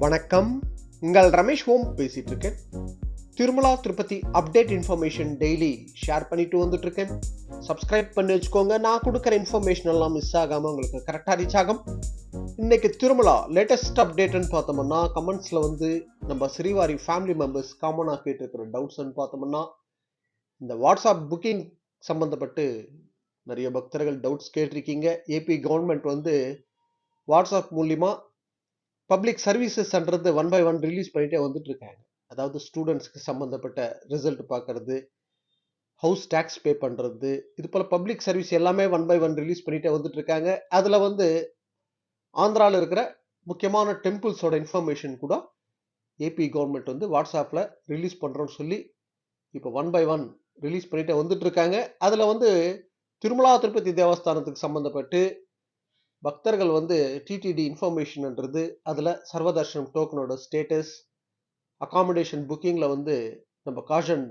வணக்கம். உங்கள் ரமேஷ் ஹோம் பேசிட்டு இருக்கேன். Tirumala Tirupati update information daily share பண்ணிட்டு வந்துட்டு இருக்கேன். சப்ஸ்கிரைப் பண்ணி வச்சுக்கோங்க. நான் கொடுக்குற இன்ஃபர்மேஷன் எல்லாம் மிஸ் ஆகாம உங்களுக்கு கரெக்டாக ரீச் ஆகும். இன்னைக்கு திருமலா லேட்டஸ்ட் அப்டேட்னு பார்த்தோம்னா, கமெண்ட்ஸ்ல நம்ம ஸ்ரீவாரி ஃபேமிலி மெம்பர்ஸ் காமனாக கேட்டிருக்கிற டவுட்ஸ்ன்னு பார்த்தோம்னா, இந்த வாட்ஸ்அப் புக்கிங் சம்பந்தப்பட்டு நிறைய பக்தர்கள் டவுட்ஸ் கேட்டிருக்கீங்க. ஏபி கவர்மெண்ட் வாட்ஸ்அப் மூலியமா பப்ளிக் சர்வீசஸ்ன்றது 1 by 1 ரிலீஸ் பண்ணிட்டே வந்துட்டு இருக்காங்க. அதாவது ஸ்டூடெண்ட்ஸ்க்கு சம்பந்தப்பட்ட ரிசல்ட் பார்க்கறது, ஹவுஸ் டேக்ஸ் பே பண்றது, இது போல பப்ளிக் சர்வீஸ் எல்லாமே 1 by 1 ரிலீஸ் பண்ணிட்டே வந்துட்டு இருக்காங்க. அதுல ஆந்திரால இருக்கிற முக்கியமான டெம்பிள்ஸோட இன்ஃபர்மேஷன் கூட ஏபி கவர்மெண்ட் வாட்ஸ்அப்ல ரிலீஸ் பண்றோம்னு சொல்லி இப்போ 1 by 1 ரிலீஸ் பண்ணிட்டே வந்துட்டு இருக்காங்க. அதுல திருமலா திருப்பதி தேவஸ்தானத்துக்கு சம்பந்தப்பட்டு பக்தர்கள் டிடிடி இன்ஃபர்மேஷன்ன்றது, அதில் சர்வதர்ஷனம் டோக்கனோட ஸ்டேட்டஸ், அகாமடேஷன் புக்கிங்கில் நம்ம காஷன்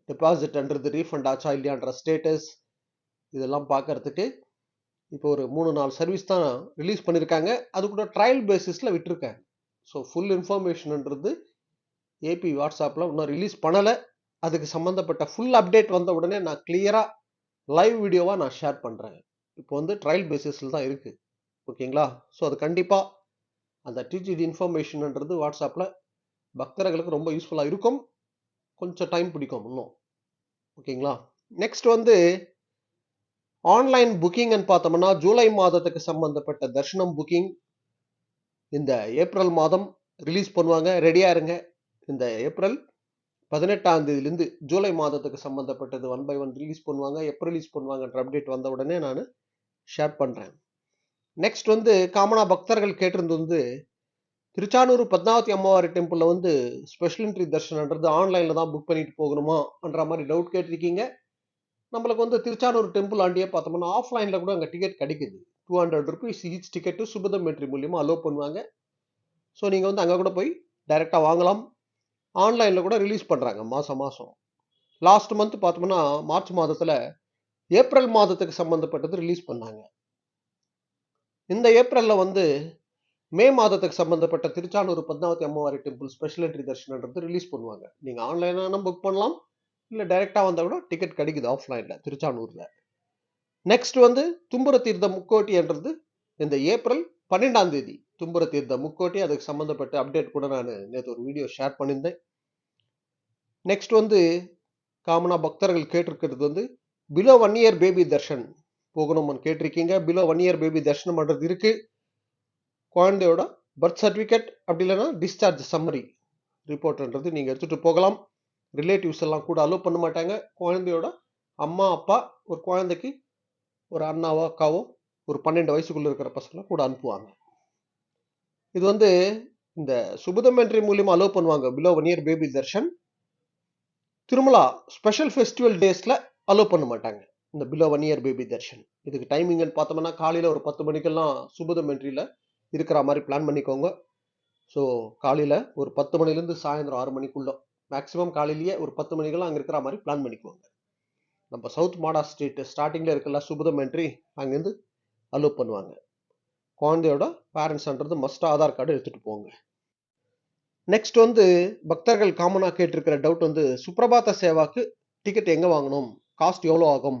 டெபாசிட்ன்றது ரீஃபண்ட் ஆச்சா இல்லையான்ற ஸ்டேட்டஸ், இதெல்லாம் பார்க்கறதுக்கு இப்போ ஒரு 3-4 சர்வீஸ் தான் ரிலீஸ் பண்ணியிருக்காங்க. அது கூட ட்ரையல் பேசிஸில் விட்டுருக்காங்க. ஸோ ஃபுல் இன்ஃபர்மேஷன்ன்றது ஏபி வாட்ஸ்அப்பில் இன்னும் ரிலீஸ் பண்ணலை. அதுக்கு சம்மந்தப்பட்ட ஃபுல் அப்டேட் வந்த உடனே நான் கிளியராக லைவ் வீடியோவாக நான் ஷேர் பண்ணுறேன். இப்போ ட்ரையல் பேசிஸில் தான் இருக்குது. ஓகேங்களா? ஸோ அது கண்டிப்பாக அந்த டிடிடி இன்ஃபர்மேஷன்ன்றது வாட்ஸ்அப்பில் பக்தர்களுக்கு ரொம்ப யூஸ்ஃபுல்லாக இருக்கும். கொஞ்சம் டைம் பிடிக்கும் இன்னும். ஓகேங்களா? நெக்ஸ்ட் ஆன்லைன் புக்கிங்னு பார்த்தோம்னா, ஜூலை மாதத்துக்கு சம்பந்தப்பட்ட தர்ஷனம் புக்கிங் இந்த ஏப்ரல் மாதம் ரிலீஸ் பண்ணுவாங்க. ரெடியா இருங்க. இந்த ஏப்ரல் 18ஆம் தேதியிலிருந்து ஜூலை மாதத்துக்கு சம்பந்தப்பட்டது 1 by 1 ரிலீஸ் பண்ணுவாங்க. எப்போ ரிலீஸ் பண்ணுவாங்கன்ற அப்டேட் வந்த உடனே நான் ஷேர் பண்ணுறேன். நெக்ஸ்ட் காமனா பக்தர்கள் கேட்டிருந்தது திருச்சானூர் பத்மாவதி அம்மாவாரி டெம்பிளில் ஸ்பெஷல் என்ட்ரி தர்ஷனன்றது ஆன்லைனில் தான் புக் பண்ணிட்டு போகணுமான்ற மாதிரி டவுட் கேட்டிருக்கீங்க. நம்மளுக்கு திருச்சானூர் டெம்பிள் ஆண்டியே பார்த்தோம்னா ஆஃப்லைனில் கூட அங்கே டிக்கெட் கிடைக்குது. 200 rupees ஈச் டிக்கெட்டு சுபதம் என்ட்ரி மூலியமாக அலோவ் பண்ணுவாங்க. ஸோ நீங்கள் அங்கே கூட போய் டைரெக்டாக வாங்கலாம். ஆன்லைனில் கூட ரிலீஸ் பண்ணுறாங்க மாதம். லாஸ்ட் மந்த் பார்த்தோம்னா மார்ச் மாதத்தில் ஏப்ரல் மாதத்துக்கு சம்மந்தப்பட்டது ரிலீஸ் பண்ணாங்க. இந்த ஏப்ரலில் மே மாதத்துக்கு சம்பந்தப்பட்ட Tiruchanur Padmavathi Ammavari temple special entry தர்ஷனன்றது ரிலீஸ் பண்ணுவாங்க. நீங்கள் ஆன்லைனாக புக் பண்ணலாம், இல்லை டைரெக்டாக வந்தால் கூட டிக்கெட் கிடைக்குது ஆஃப்லைனில் திருச்சானூரில். நெக்ஸ்ட் தும்புர தீர்த்த முக்கோட்டின்றது இந்த ஏப்ரல் 12ஆம் தேதி தும்புர தீர்த்த முக்கோட்டி, அதுக்கு சம்மந்தப்பட்ட அப்டேட் கூட நான் நேற்று ஒரு வீடியோ ஷேர் பண்ணியிருந்தேன். நெக்ஸ்ட் காமனா பக்தர்கள் கேட்டிருக்கிறது பிலோ 1 year பேபி தர்ஷன் போகணும்னு கேட்டிருக்கீங்க. பிலோ 1 year பேபி தர்ஷனம் பண்ணுறது இருக்கு. குழந்தையோட பர்த் சர்டிஃபிகேட் அப்படி இல்லைன்னா டிஸ்சார்ஜ் சம்மரி ரிப்போர்ட்ன்றது நீங்கள் எடுத்துகிட்டு போகலாம். ரிலேட்டிவ்ஸ் எல்லாம் கூட அலோவ் பண்ண மாட்டாங்க. குழந்தையோட அம்மா அப்பா, ஒரு குழந்தைக்கு ஒரு அண்ணாவோ அக்காவோ ஒரு 12 வயசுக்குள்ளே இருக்கிற பசங்களை கூட அனுப்புவாங்க. இது இந்த சுபதம் என்ட்ரி மூலியமாக அலோவ் பண்ணுவாங்க. Below 1 year baby Darshan. Tirumala special festival டேஸில் அலோவ் பண்ண மாட்டாங்க இந்த பிலோ 1 year பேபி தர்ஷன். இதுக்கு டைமிங்னு பார்த்தோம்னா காலையில் ஒரு 10 மணிக்கெல்லாம் சுபதம் என்ட்ரியில் இருக்கிற மாதிரி பிளான் பண்ணிக்கோங்க. ஸோ காலையில் ஒரு 10 மணிலேருந்து சாயந்தரம் 6 மணிக்குள்ள, மேக்ஸிமம் காலையிலேயே ஒரு 10 மணிக்கெல்லாம் அங்கே இருக்கிற மாதிரி பிளான் பண்ணிக்குவாங்க. நம்ம சவுத் மாடா ஸ்ட்ரீட் ஸ்டார்டிங்கில் இருக்கல சுபதம் என்ட்ரி, அங்கேருந்து அலோவ் பண்ணுவாங்க. குழந்தையோட பேரண்ட்ஸ்ன்றது மஸ்ட் ஆதார் கார்டு எடுத்துகிட்டு போங்க. நெக்ஸ்ட் பக்தர்கள் காமனாக கேட்டிருக்கிற டவுட் சுப்ரபாத சேவாக்கு டிக்கெட் எங்கே வாங்கணும், காஸ்ட் எவ்வளோ ஆகும்,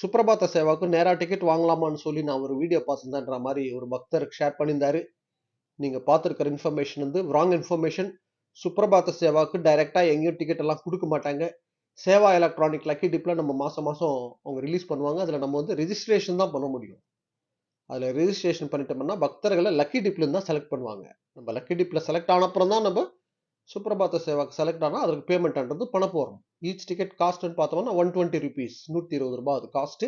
சுப்ரபாத சேவாக்கு நேராக டிக்கெட் வாங்கலாமான்னு சொல்லி நான் ஒரு வீடியோ பார்த்துருந்தேன்ற மாதிரி ஒரு பக்தருக்கு ஷேர் பண்ணியிருந்தாரு. நீங்கள் பார்த்துருக்கிற இன்ஃபர்மேஷன் ராங் இன்ஃபர்மேஷன். சுப்ரபாத சேவாக்கு டைரெக்டாக எங்கேயும் டிக்கெட் எல்லாம் கொடுக்க மாட்டாங்க. சேவா எலக்ட்ரானிக் லக்கி டிப்பில் நம்ம மாதம் அவங்க ரிலீஸ் பண்ணுவாங்க. அதில் நம்ம ரெஜிஸ்ட்ரேஷன் தான் பண்ண முடியும். அதில் ரெஜிஸ்ட்ரேஷன் பண்ணிட்டோம்னா பக்தர்களை லக்கி டிப்லேருந்து தான் செலக்ட் பண்ணுவாங்க. நம்ம லக்கி டிப்பில் செலக்ட் ஆன அப்புறம் தான் நம்ம சுப்ரபாத சேவாக்கு செலக்ட் ஆனால் அதுக்கு பேமெண்ட்ன்றது பண்ண போகிறோம். ஈச் டிக்கெட் காஸ்ட்னு பார்த்தோம்னா 120 rupees, 120 ரூபாய் அது காஸ்ட்டு.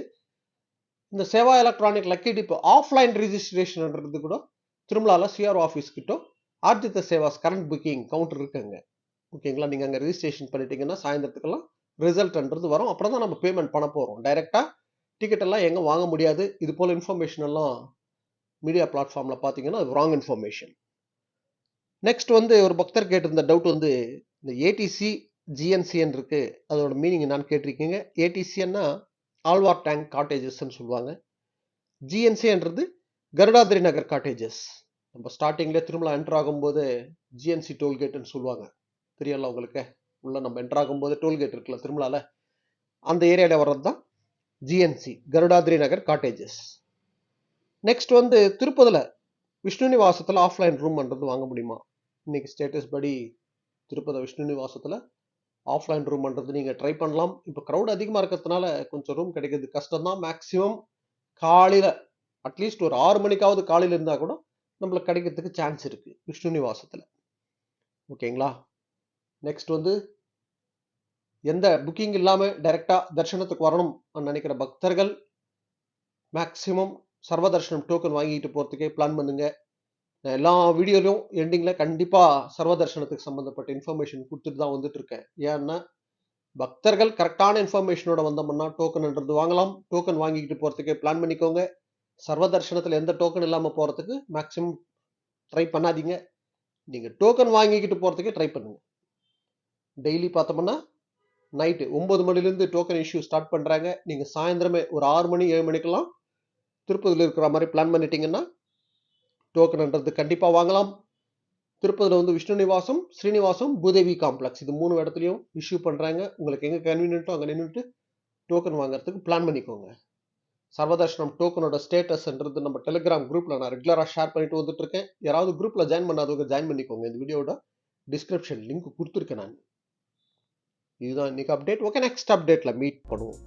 இந்த seva electronic lucky dip offline ரெஜிஸ்ட்ரேஷன்ன்றது கூட திருமலால சிஆர்ஓ ஆஃபீஸ் கிட்ட Arjitha sevas current booking counter இருக்குங்க. ஓகேங்களா? நீங்கள் அங்கே ரெஜிஸ்ட்ரேஷன் பண்ணிட்டீங்கன்னா சாயந்தரத்துக்கெல்லாம் ரிசல்ட்ன்றது வரும். அப்புறம் தான் நம்ம பேமெண்ட் பண்ண போகிறோம். டைரெக்டாக டிக்கெட் எல்லாம் எங்கே வாங்க முடியாது. இது போல் இன்ஃபர்மேஷன் எல்லாம் மீடியா பிளாட்ஃபார்மில் பார்த்தீங்கன்னா அது ராங் இன்ஃபர்மேஷன். நெக்ஸ்ட் ஒரு பக்தர் கேட்டிருந்த டவுட் இந்த ஏடிசி ஜிஎன்சிஎன் இருக்கு, அதோட மீனிங் என்னன்னு கேட்டிருக்கீங்க. ஏடிசின்னா ஆழ்வார் டேங்க் காட்டேஜஸ்ன்னு சொல்லுவாங்க. ஜிஎன்சின்றது கருடாதிரி நகர் காட்டேஜஸ். நம்ம ஸ்டார்டிங்லேயே திருமலா என்டர் ஆகும்போது ஜிஎன்சி டோல்கேட்டுன்னு சொல்லுவாங்க. தெரியல உங்களுக்கு? உள்ள நம்ம என்டர் ஆகும்போது டோல்கேட் இருக்குல்ல திருமலால, அந்த ஏரியாவில் வர்றது தான் ஜிஎன்சி, கருடாத்ரி நகர் காட்டேஜஸ். நெக்ஸ்ட் வந்து திருப்பதில விஷ்ணு நிவாசத்தில் ஆஃப்லைன் ரூம் பண்ணுறது வாங்க முடியுமா? இன்னைக்கு ஸ்டேட்டஸ் படி திருப்பதி விஷ்ணு நிவாசத்தில் ஆஃப்லைன் ரூம் பண்ணுறது நீங்கள் ட்ரை பண்ணலாம். இப்போ க்ரௌட் அதிகமாக இருக்கிறதுனால கொஞ்சம் ரூம் கிடைக்கிறது கஷ்டம் தான். மேக்ஸிமம் காலையில் அட்லீஸ்ட் ஒரு 6 மணிக்காவது காலையில் இருந்தால் கூட நம்மளுக்கு கிடைக்கிறதுக்கு சான்ஸ் இருக்குது விஷ்ணு நிவாசத்தில். ஓகேங்களா? நெக்ஸ்ட் வந்து எந்த புக்கிங் இல்லாமல் டைரெக்டாக தரிசனத்துக்கு வரணும் நினைக்கிற பக்தர்கள் மேக்ஸிமம் சர்வ தர்ஷனம் டோக்கன் வாங்கிட்டு போகிறதுக்கே பிளான் பண்ணுங்க. நான் எல்லா வீடியோலையும் எண்டிங்கில் கண்டிப்பாக சர்வ தர்ஷனத்துக்கு சம்மந்தப்பட்ட இன்ஃபர்மேஷன் கொடுத்துட்டு தான் வந்துட்டு இருக்கேன். ஏன்னா பக்தர்கள் கரெக்டான இன்ஃபர்மேஷனோட வந்தோம்னா டோக்கன்ன்றது வாங்கலாம். டோக்கன் வாங்கிக்கிட்டு போகிறதுக்கே பிளான் பண்ணிக்கோங்க. சர்வ தர்ஷனத்தில் எந்த டோக்கன் இல்லாமல் போகிறதுக்கு மேக்ஸிமம் ட்ரை பண்ணாதீங்க. நீங்கள் டோக்கன் வாங்கிக்கிட்டு போகிறதுக்கே ட்ரை பண்ணுங்க. டெய்லி பார்த்தோம்னா நைட்டு 9 மணிலேருந்து டோக்கன் இஷ்யூ ஸ்டார்ட் பண்ணுறாங்க. நீங்கள் சாயந்தரமே ஒரு 6 மணி 7 மணிக்கெல்லாம் திருப்பதியில் இருக்கிற மாதிரி பிளான் பண்ணிட்டீங்கன்னா டோக்கன்ன்றது கண்டிப்பாக வாங்கலாம். திருப்பதியில் வந்து விஷ்ணு நிவாசம், ஸ்ரீனிவாசம், பூதேவி காம்ப்ளெக்ஸ் இது 3 இடத்துலையும் இஷ்யூ பண்ணுறாங்க. உங்களுக்கு எங்கே கன்வீனியன்ட்டோ அங்கே நின்றுட்டு டோக்கன் வாங்குறதுக்கு பிளான் பண்ணிக்கோங்க. சர்வதர்ஷனம் டோக்கனோட ஸ்டேட்டஸ்ன்றது நம்ம டெலிகிராம் குரூப்பில் நான் ரெகுலராக ஷேர் பண்ணிட்டு வந்துட்டு இருக்கேன். யாராவது குரூப்பில் ஜாயின் பண்ணாதவங்க ஜாயின் பண்ணிக்கோங்க. இந்த வீடியோட டிஸ்கிரிப்ஷன் லிங்க் கொடுத்துருக்கேன் நான். இதுதான் இன்னைக்கு அப்டேட். ஓகே, நெக்ஸ்ட் அப்டேட்டில் மீட் பண்ணுவோம்.